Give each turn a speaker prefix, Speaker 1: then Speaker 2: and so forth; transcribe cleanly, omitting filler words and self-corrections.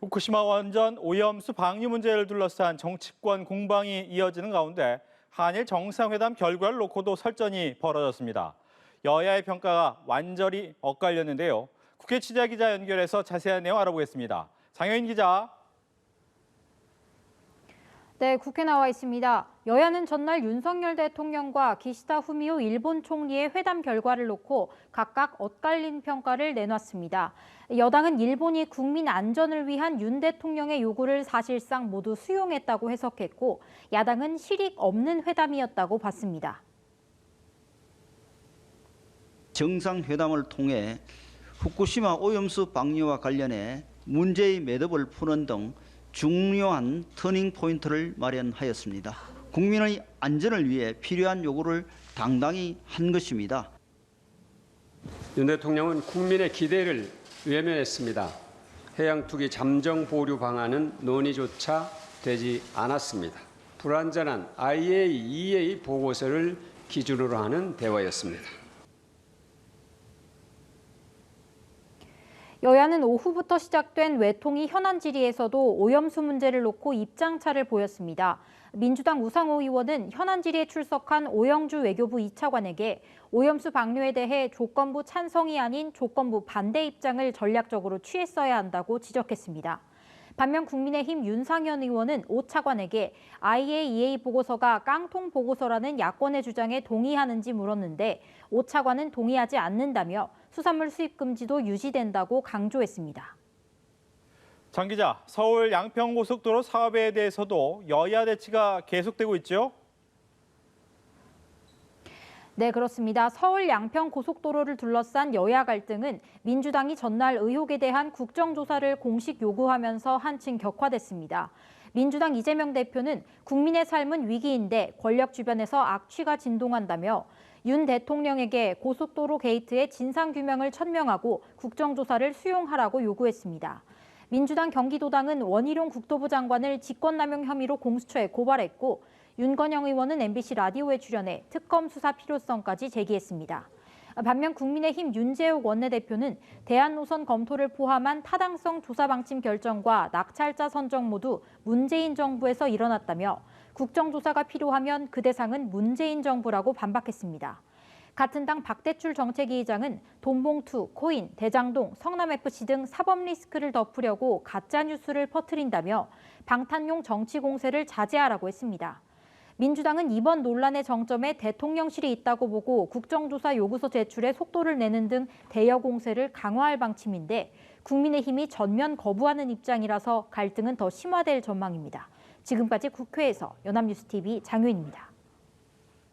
Speaker 1: 후쿠시마 원전 오염수 방류 문제를 둘러싼 정치권 공방이 이어지는 가운데 한일 정상회담 결과를 놓고도 설전이 벌어졌습니다. 여야의 평가가 완전히 엇갈렸는데요. 국회 취재기자 연결해서 자세한 내용 알아보겠습니다. 장효인 기자.
Speaker 2: 네, 국회 나와 있습니다. 여야는 전날 윤석열 대통령과 기시다 후미오 일본 총리의 회담 결과를 놓고 각각 엇갈린 평가를 내놨습니다. 여당은 일본이 국민 안전을 위한 윤 대통령의 요구를 사실상 모두 수용했다고 해석했고, 야당은 실익 없는 회담이었다고 봤습니다.
Speaker 3: 정상회담을 통해 후쿠시마 오염수 방류와 관련해 문제의 매듭을 푸는 등 중요한 터닝 포인트를 마련하였습니다. 국민의 안전을 위해 필요한 요구를 당당히 한 것입니다.
Speaker 4: 윤 대통령은 국민의 기대를 외면했습니다. 해양 투기 잠정 보류 방안은 논의조차 되지 않았습니다. 불완전한 IAEA 보고서를 기준으로 하는 대화였습니다.
Speaker 2: 여야는 오후부터 시작된 외통위 현안 질의에서도 오염수 문제를 놓고 입장차를 보였습니다. 민주당 우상호 의원은 현안 질의에 출석한 오영주 외교부 2차관에게 오염수 방류에 대해 조건부 찬성이 아닌 조건부 반대 입장을 전략적으로 취했어야 한다고 지적했습니다. 반면 국민의힘 윤상현 의원은 5차관에게 IAEA 보고서가 깡통 보고서라는 야권의 주장에 동의하는지 물었는데 5차관은 동의하지 않는다며 수산물 수입 금지도 유지된다고 강조했습니다.
Speaker 1: 장 기자, 서울 양평고속도로 사업에 대해서도 여야 대치가 계속되고 있죠?
Speaker 2: 네, 그렇습니다. 서울 양평 고속도로를 둘러싼 여야 갈등은 민주당이 전날 의혹에 대한 국정조사를 공식 요구하면서 한층 격화됐습니다. 민주당 이재명 대표는 국민의 삶은 위기인데 권력 주변에서 악취가 진동한다며 윤 대통령에게 고속도로 게이트의 진상규명을 천명하고 국정조사를 수용하라고 요구했습니다. 민주당 경기도당은 원희룡 국토부 장관을 직권남용 혐의로 공수처에 고발했고 윤건영 의원은 MBC 라디오에 출연해 특검 수사 필요성까지 제기했습니다. 반면 국민의힘 윤재욱 원내대표는 대안 노선 검토를 포함한 타당성 조사 방침 결정과 낙찰자 선정 모두 문재인 정부에서 일어났다며 국정조사가 필요하면 그 대상은 문재인 정부라고 반박했습니다. 같은 당 박대출 정책위 의장은 돈봉투, 코인, 대장동, 성남FC 등 사법 리스크를 덮으려고 가짜뉴스를 퍼뜨린다며 방탄용 정치 공세를 자제하라고 했습니다. 민주당은 이번 논란의 정점에 대통령실이 있다고 보고 국정조사 요구서 제출에 속도를 내는 등 대여 공세를 강화할 방침인데 국민의힘이 전면 거부하는 입장이라서 갈등은 더 심화될 전망입니다. 지금까지 국회에서 연합뉴스TV 장효인입니다.